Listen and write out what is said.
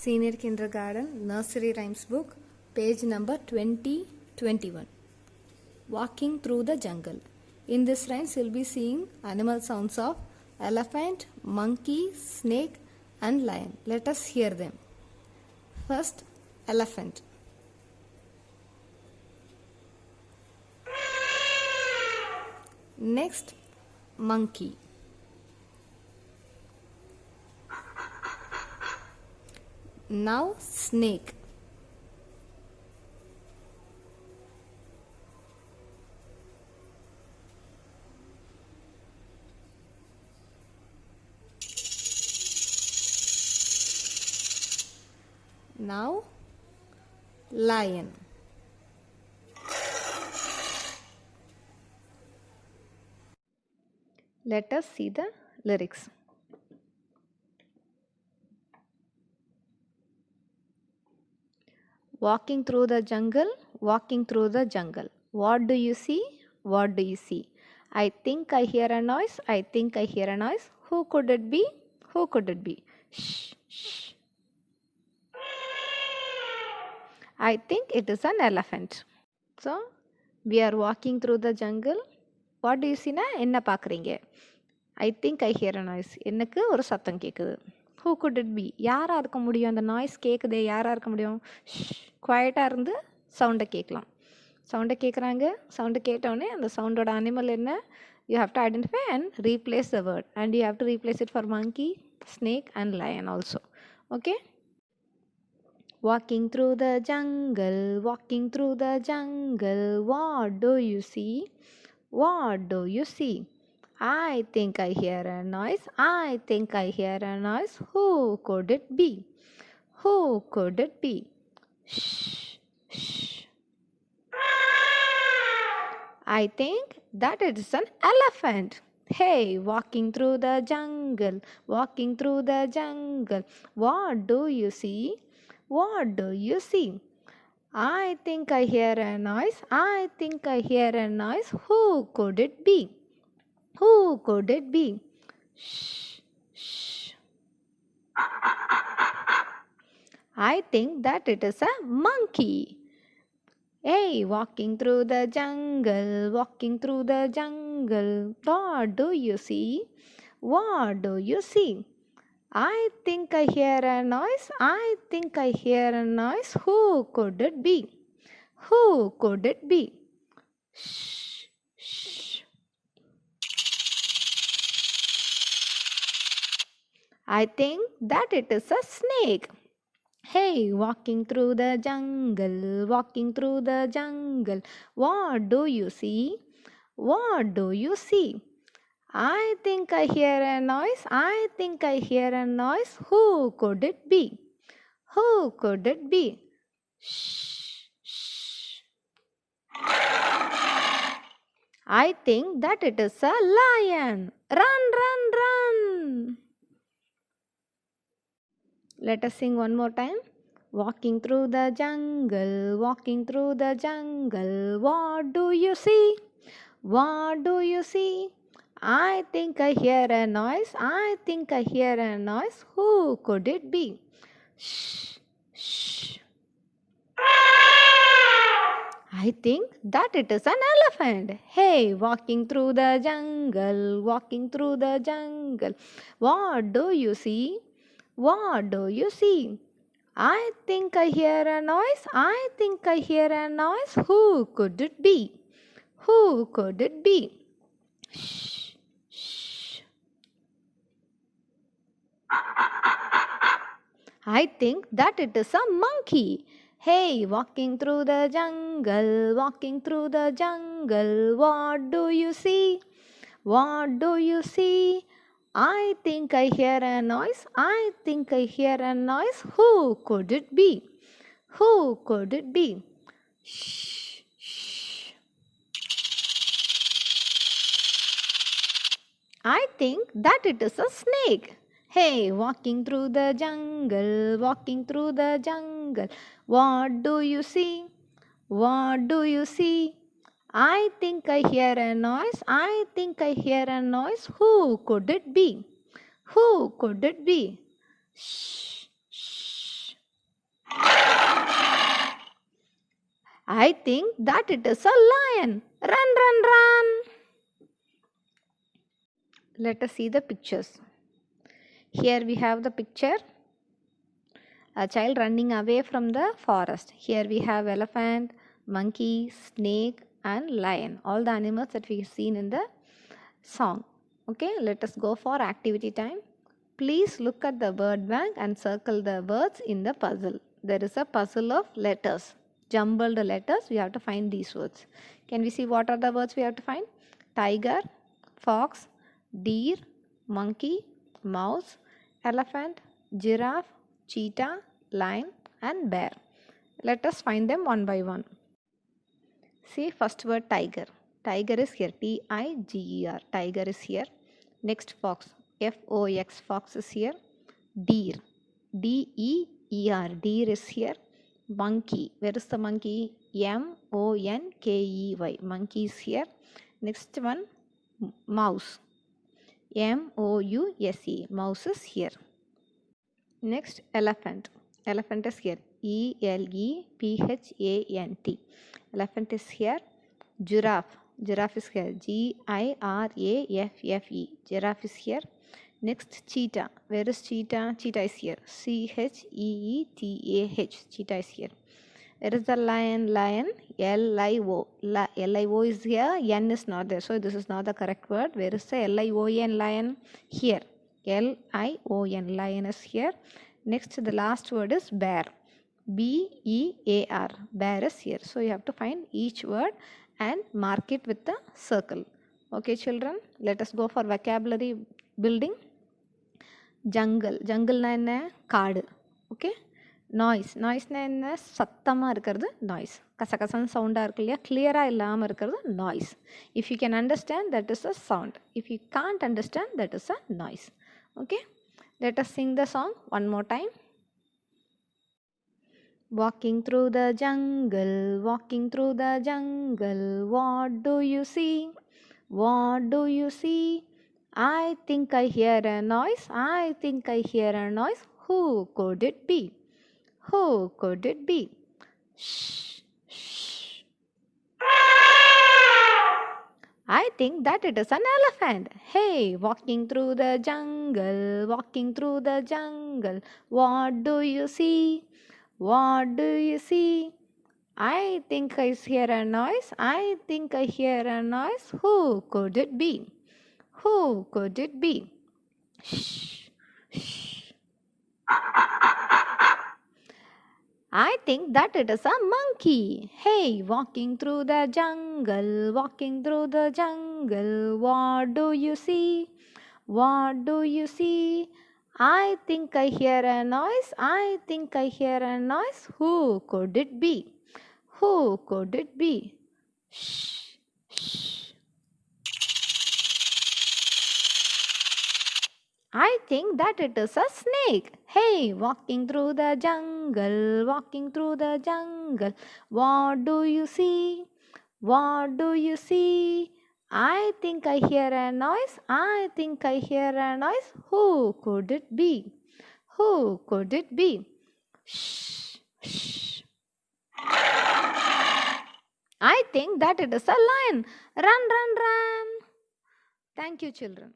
Senior Kindergarten Nursery Rhymes Book, page number 2021. Walking through the jungle. In this rhymes, you'll be seeing animal sounds of elephant, monkey, snake, and lion. Let us hear them. First, elephant. Next, monkey. Now, snake. Now, lion. Let us see the lyrics. Walking through the jungle, walking through the jungle. What do you see? What do you see? I think I hear a noise, I think I hear a noise. Who could it be? Who could it be? Shh, shh. I think it is an elephant. So, we are walking through the jungle. What do you see na? என்ன பார்க்குறீங்க? I think I hear a noise. எனக்கு ஒரு சத்தம் கேட்குது. Who could it be? யாராக இருக்க முடியும்? அந்த நாய்ஸ் கேட்குதே, யாராக இருக்க முடியும்? குவாய்ட்டாக இருந்து சவுண்டை கேட்கலாம். சவுண்டை கேட்குறாங்க. சவுண்டை கேட்டோடனே அந்த சவுண்டோட அனிமல் என்ன? You have to identify and replace the word. And you have to replace it for monkey, snake and lion also. Okay? Walking through the jungle, walking through the jungle. What do you see? What do you see? I think I hear a noise. I think I hear a noise. Who could it be? Who could it be? Shh, shh. I think that it is an elephant. Hey, walking through the jungle, walking through the jungle. What do you see? What do you see? I think I hear a noise. I think I hear a noise. Who could it be? Who could it be? Shh, shh. I think that it is a monkey. Hey, walking through the jungle, walking through the jungle. What do you see? What do you see? I think I hear a noise. I think I hear a noise. Who could it be? Who could it be? Shh, shh. I think that it is a snake. Hey, walking through the jungle, walking through the jungle. What do you see? What do you see? I think I hear a noise. I think I hear a noise. Who could it be? Who could it be? Shh, shh. I think that it is a lion. Run, run, run. Let us sing one more time. Walking through the jungle, walking through the jungle. What do you see? What do you see? I think I hear a noise. I think I hear a noise. Who could it be? Shh, shh. I think that it is an elephant. Hey, walking through the jungle, walking through the jungle. What do you see? What do you see? I think I hear a noise. I think I hear a noise. Who could it be? Who could it be? Shh, shh. I think that it is a monkey. Hey, walking through the jungle, walking through the jungle. What do you see? What do you see? I think I hear a noise. I think I hear a noise. Who could it be? Who could it be? Shh, shh. I think that it is a snake. Hey, walking through the jungle, walking through the jungle. What do you see? What do you see? I think I hear a noise. I think I hear a noise. Who could it be? Who could it be? Shh, shh. I think that it is a lion. Run, run, run. Let us see the pictures. Here we have the picture, a child running away from the forest. Here we have elephant, monkey, snake and lion. All the animals that we have seen in the song. Okay, let us go for activity time. Please look at the word bank and circle the words in the puzzle. There is a puzzle of letters, jumbled letters. We have to find these words. Can we see what are the words we have to find? Tiger, fox, deer, monkey, mouse, elephant, giraffe, cheetah, lion and bear. Let us find them one by one. See first word tiger. Tiger is here. T-I-G-E-R. Tiger is here. Next fox. F-O-X. Fox is here. Deer. D-E-E-R. Deer is here. Monkey. Where is the monkey? M-O-N-K-E-Y. Monkey is here. Next one. Mouse. M-O-U-S-E. Mouse is here. Next elephant. Elephant is here. E-L-E-P-H-A-N-T. Elephant is here. Giraffe. Giraffe is here. G-I-R-A-F-F-E. Giraffe is here. Next cheetah. Where is cheetah? Cheetah is here. C-H-E-E-T-A-H. Cheetah is here. Where is the lion? Lion. L-I-O. L-I-O is here. N is not there. So this is not the correct word. Where is the L-I-O-N? Lion? Here. L-I-O-N. Lion is here. Next, the last word is bear. B-E-A-R. Bear is here. So you have to find each word and mark it with the circle. Okay, children. Let us go for vocabulary building. Jungle. Jungle na enna? Kaadu. Okay. Noise. Noise na enna? Sattama irukkiradhu noise. Kasakasan sound ah irukku illaya, clear ah illama irukkiradhu noise. If you can understand, that is a sound. If you can't understand, that is a noise. Okay. Let us sing the song one more time. Walking through the jungle, walking through the jungle, what do you see? What do you see? I think I hear a noise, I think I hear a noise. Who could it be? Who could it be? Shh, shh. I think that it is an elephant. Hey, walking through the jungle, walking through the jungle, what do you see? What do you see? I think I hear a noise. I think I hear a noise. Who could it be? Who could it be? Shh, shh. I think that it is a monkey. Hey, walking through the jungle, walking through the jungle, what do you see? What do you see? I think I hear a noise. I think I hear a noise. Who could it be? Who could it be? Shh, shh. I think that it is a snake. Hey, walking through the jungle, walking through the jungle, what do you see? What do you see? I think I hear a noise. I think I hear a noise. Who could it be? Who could it be? Shh, shh. I think that it is a lion. Run, run, run. Thank you, children.